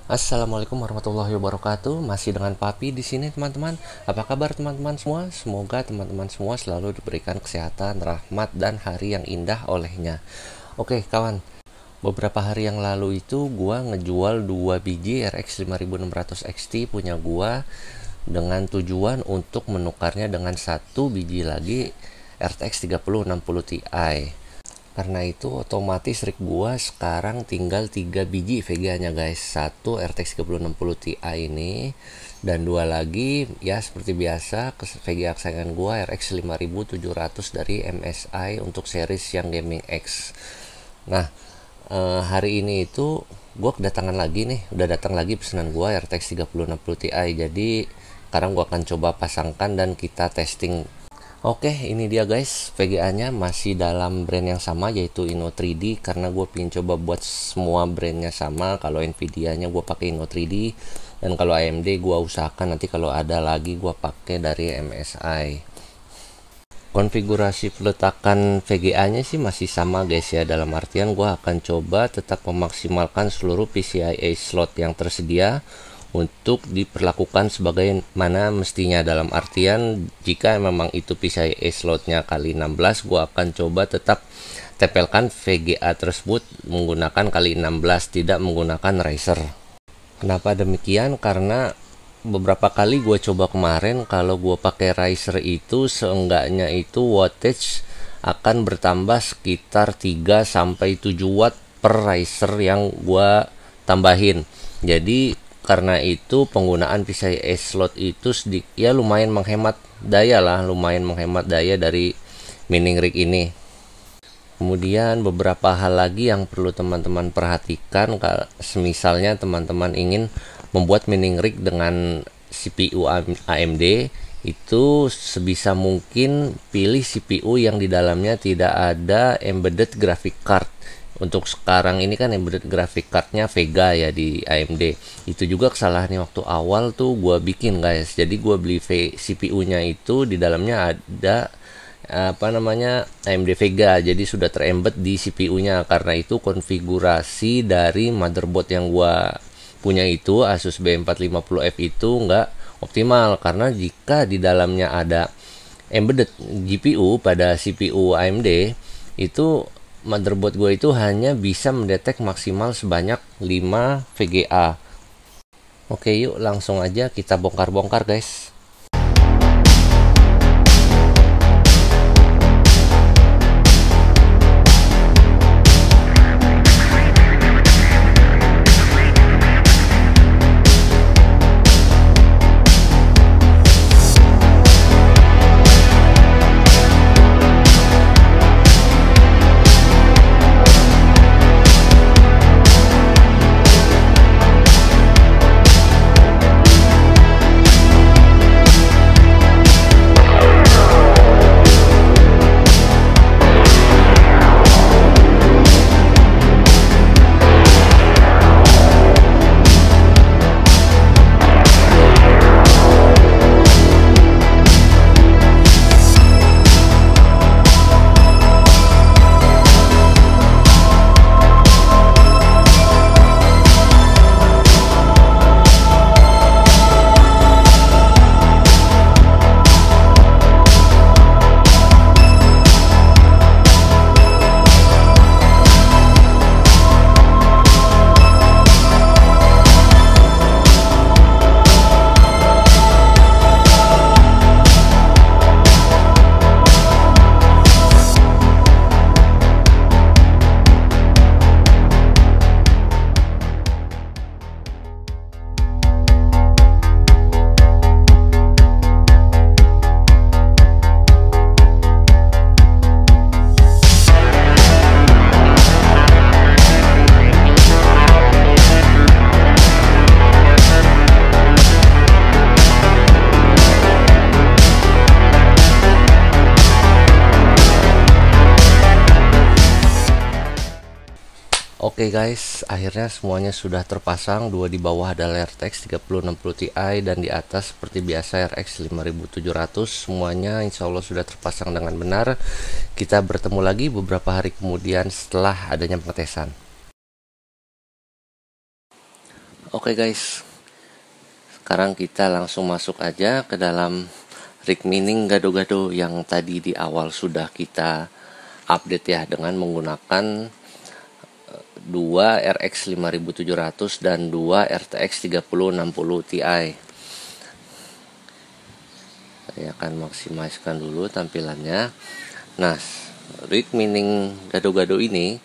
Assalamualaikum warahmatullahi wabarakatuh. Masih dengan Papi di sini, teman-teman. Apa kabar teman-teman semua? Semoga teman-teman semua selalu diberikan kesehatan, rahmat, dan hari yang indah olehnya. Oke, kawan. Beberapa hari yang lalu itu gua ngejual 2 biji RX 5600 XT punya gua dengan tujuan untuk menukarnya dengan satu biji lagi RTX 3060 Ti. Karena itu otomatis rig gua sekarang tinggal 3 biji VGA nya guys. Satu RTX 3060 Ti ini, dan dua lagi ya seperti biasa VGA kesayangan gua RX 5700 dari MSI untuk series yang Gaming X. Nah, hari ini itu gua kedatangan lagi nih, udah datang lagi pesanan gua RTX 3060 Ti. Jadi sekarang gua akan coba pasangkan dan kita testing. Oke, ini dia guys, VGA-nya masih dalam brand yang sama yaitu Inno 3D, karena gue pengen coba buat semua brandnya sama. Kalau Nvidia-nya gue pakai Inno 3D, dan kalau AMD gue usahakan nanti kalau ada lagi gue pakai dari MSI. Konfigurasi peletakan VGA-nya sih masih sama guys ya, dalam artian gue akan coba tetap memaksimalkan seluruh PCIe slot yang tersedia untuk diperlakukan sebagaimana mestinya, dalam artian jika memang itu PCIe slotnya kali 16, gua akan coba tetap tempelkan VGA tersebut menggunakan kali 16, tidak menggunakan riser. Kenapa demikian? Karena beberapa kali gue coba kemarin, kalau gue pakai riser itu seenggaknya itu wattage akan bertambah sekitar 3 sampai 7 watt per riser yang gue tambahin. Jadi karena itu penggunaan PCIe slot itu ya lumayan menghemat daya lah, lumayan menghemat daya dari mining rig ini. Kemudian beberapa hal lagi yang perlu teman-teman perhatikan, misalnya teman-teman ingin membuat mining rig dengan CPU AMD, itu sebisa mungkin pilih CPU yang di dalamnya tidak ada embedded graphic card. Untuk sekarang ini kan embedded graphic cardnya Vega ya di AMD. Itu juga kesalahannya waktu awal tuh gue bikin guys. Jadi gue beli CPU-nya itu di dalamnya ada AMD Vega, jadi sudah terembed di CPU-nya. Karena itu konfigurasi dari motherboard yang gue punya itu Asus B450F itu nggak optimal, karena jika di dalamnya ada embedded GPU pada CPU AMD, itu motherboard gue itu hanya bisa mendetek maksimal sebanyak 5 VGA. Oke, yuk langsung aja kita bongkar-bongkar guys. Oke guys, akhirnya semuanya sudah terpasang. Dua di bawah adalah RTX 3060 Ti, dan di atas seperti biasa RX 5700. Semuanya insya Allah sudah terpasang dengan benar. Kita bertemu lagi beberapa hari kemudian setelah adanya pengetesan. Oke guys, sekarang kita langsung masuk aja ke dalam rig mining gado-gado yang tadi di awal sudah kita update ya, dengan menggunakan 2 RX 5700 dan 2 RTX 3060 Ti. Saya akan maksimalkan dulu tampilannya. Nah, rig mining gado-gado ini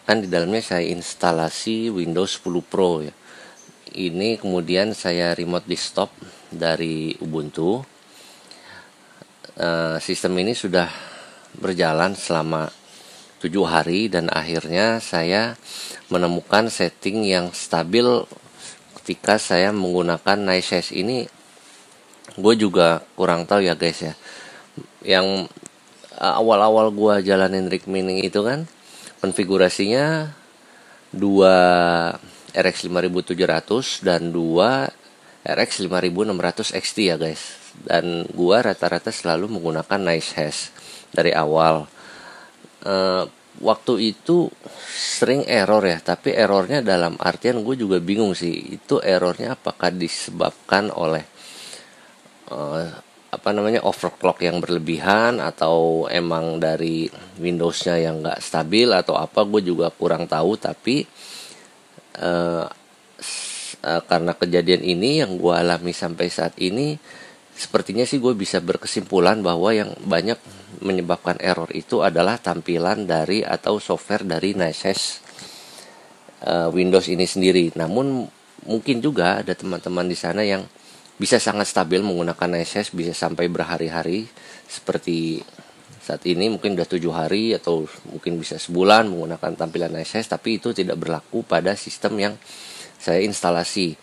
kan di dalamnya saya instalasi Windows 10 Pro ya. Ini kemudian saya remote desktop dari Ubuntu. Sistem ini sudah berjalan selama 7 hari dan akhirnya saya menemukan setting yang stabil ketika saya menggunakan NiceHash ini. Gue juga kurang tahu ya guys ya. Yang awal-awal gue jalanin rig mining itu kan konfigurasinya 2 RX 5700 dan 2 RX 5600 XT ya guys. Dan gua rata-rata selalu menggunakan NiceHash dari awal. Waktu itu sering error ya, tapi errornya dalam artian gue juga bingung sih. Itu errornya apakah disebabkan oleh overclock yang berlebihan, atau emang dari Windowsnya yang nggak stabil, atau apa, gue juga kurang tahu. Tapi karena kejadian ini yang gue alami sampai saat ini, sepertinya sih gue bisa berkesimpulan bahwa yang banyak menyebabkan error itu adalah tampilan dari atau software dari NiceHash Windows ini sendiri. Namun mungkin juga ada teman-teman di sana yang bisa sangat stabil menggunakan NiceHash, bisa sampai berhari-hari seperti saat ini, mungkin udah 7 hari atau mungkin bisa sebulan menggunakan tampilan NiceHash, tapi itu tidak berlaku pada sistem yang saya instalasi.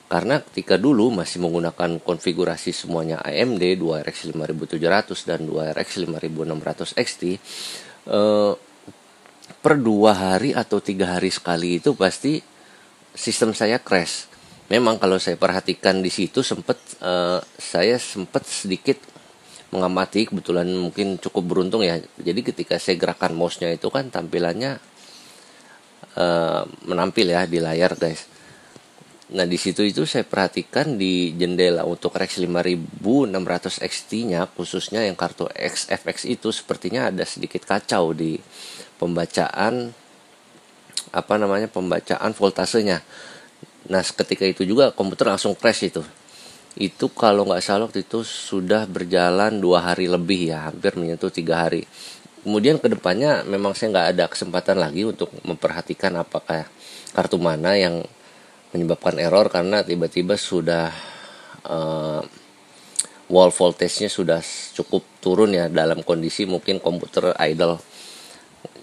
Karena ketika dulu masih menggunakan konfigurasi semuanya AMD 2RX 5700 dan 2RX 5600 XT, per 2 hari atau 3 hari sekali itu pasti sistem saya crash. Memang kalau saya perhatikan di situ saya sempat sedikit mengamati, kebetulan mungkin cukup beruntung ya. Jadi ketika saya gerakan mouse-nya itu kan tampilannya menampil ya di layar guys. Nah di situ itu saya perhatikan di jendela untuk RX 5600 XT-nya, khususnya yang kartu XFX itu sepertinya ada sedikit kacau di pembacaan pembacaan voltasenya. Nah ketika itu juga komputer langsung crash itu. Itu kalau nggak salah waktu itu sudah berjalan 2 hari lebih ya, hampir menyentuh 3 hari. Kemudian kedepannya memang saya nggak ada kesempatan lagi untuk memperhatikan apakah kartu mana yang menyebabkan error, karena tiba-tiba sudah wall voltage-nya sudah cukup turun ya, dalam kondisi mungkin komputer idle,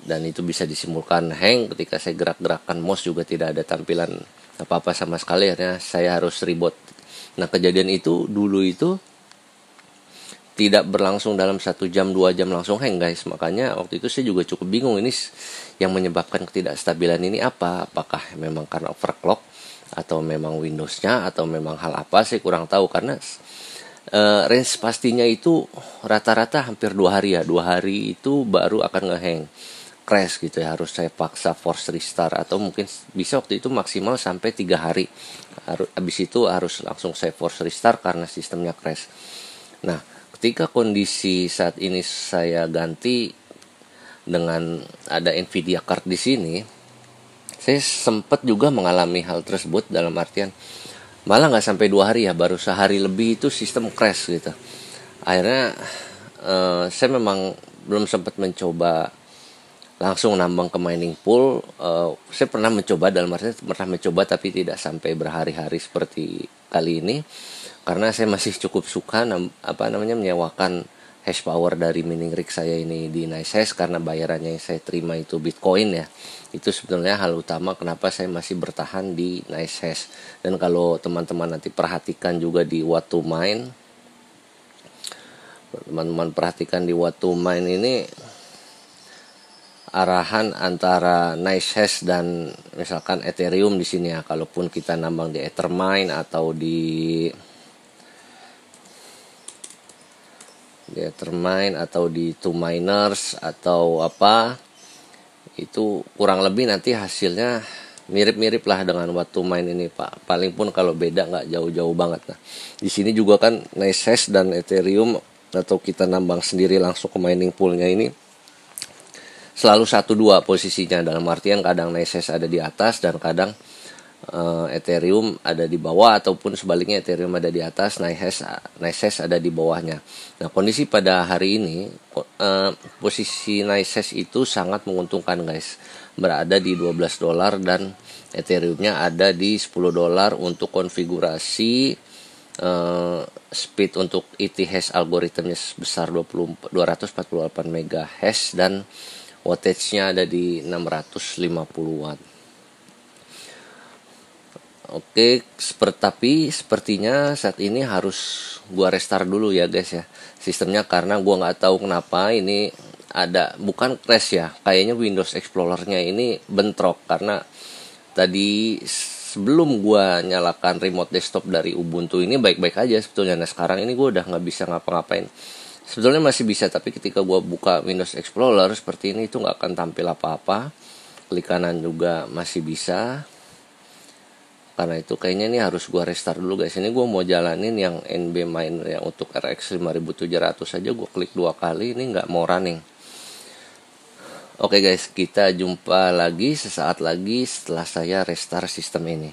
dan itu bisa disimpulkan hang. Ketika saya gerak-gerakan mouse juga tidak ada tampilan apa-apa sama sekali, akhirnya saya harus reboot. Nah kejadian itu dulu itu tidak berlangsung dalam 1 jam 2 jam langsung hang guys. Makanya waktu itu saya juga cukup bingung, ini yang menyebabkan ketidakstabilan ini apa. Apakah memang karena overclock, atau memang Windowsnya, atau memang hal apa, saya kurang tahu. Karena range pastinya itu rata-rata hampir 2 hari ya. 2 hari itu baru akan ngehang, crash gitu ya, harus saya paksa force restart, atau mungkin bisa waktu itu maksimal sampai 3 hari. Habis itu harus langsung saya force restart karena sistemnya crash. Nah ketika kondisi saat ini saya ganti dengan ada Nvidia card di sini, saya sempat juga mengalami hal tersebut, dalam artian malah nggak sampai 2 hari ya, baru sehari lebih itu sistem crash gitu. Akhirnya saya memang belum sempat mencoba langsung nambang ke mining pool. Saya pernah mencoba, dalam artian pernah mencoba, tapi tidak sampai berhari-hari seperti kali ini, karena saya masih cukup suka menyewakan hash power dari mining rig saya ini di NiceHash, karena bayarannya yang saya terima itu Bitcoin ya. Itu sebenarnya hal utama kenapa saya masih bertahan di NiceHash. Dan kalau teman-teman nanti perhatikan juga di What to Mine, teman-teman perhatikan di What to Mine ini arahan antara NiceHash dan misalkan Ethereum di sini ya. Kalaupun kita nambang di Ethermine atau di Ethermine atau di 2Miners atau apa, itu kurang lebih nanti hasilnya mirip-mirip lah dengan waktu main ini Pak. Paling pun kalau beda nggak jauh-jauh banget. Nah, di sini juga kan NiceHash dan Ethereum atau kita nambang sendiri langsung ke mining poolnya ini selalu 1-2 posisinya, dalam artian kadang NiceHash ada di atas dan kadang Ethereum ada di bawah, ataupun sebaliknya Ethereum ada di atas, NiceHash ada di bawahnya. Nah, kondisi pada hari ini posisi NiceHash itu sangat menguntungkan guys, berada di $12 dan Ethereumnya ada di $10 untuk konfigurasi speed untuk ETH algoritmnya sebesar 248 MHz dan wattage-nya ada di 650 watt. Oke, tapi sepertinya saat ini harus gua restart dulu ya guys ya sistemnya, karena gua nggak tahu kenapa ini ada, bukan crash ya, kayaknya Windows Explorer-nya ini bentrok, karena tadi sebelum gua nyalakan remote desktop dari Ubuntu ini baik-baik aja sebetulnya. Nah, sekarang ini gua udah nggak bisa ngapa-ngapain. Sebetulnya masih bisa, tapi ketika gua buka Windows Explorer seperti ini itu nggak akan tampil apa-apa. Klik kanan juga masih bisa. Karena itu kayaknya ini harus gua restart dulu guys. Ini gua mau jalanin yang NB Miner yang untuk RX 5700 aja, gua klik 2 kali ini nggak mau running. Oke guys, kita jumpa lagi sesaat lagi setelah saya restart sistem ini.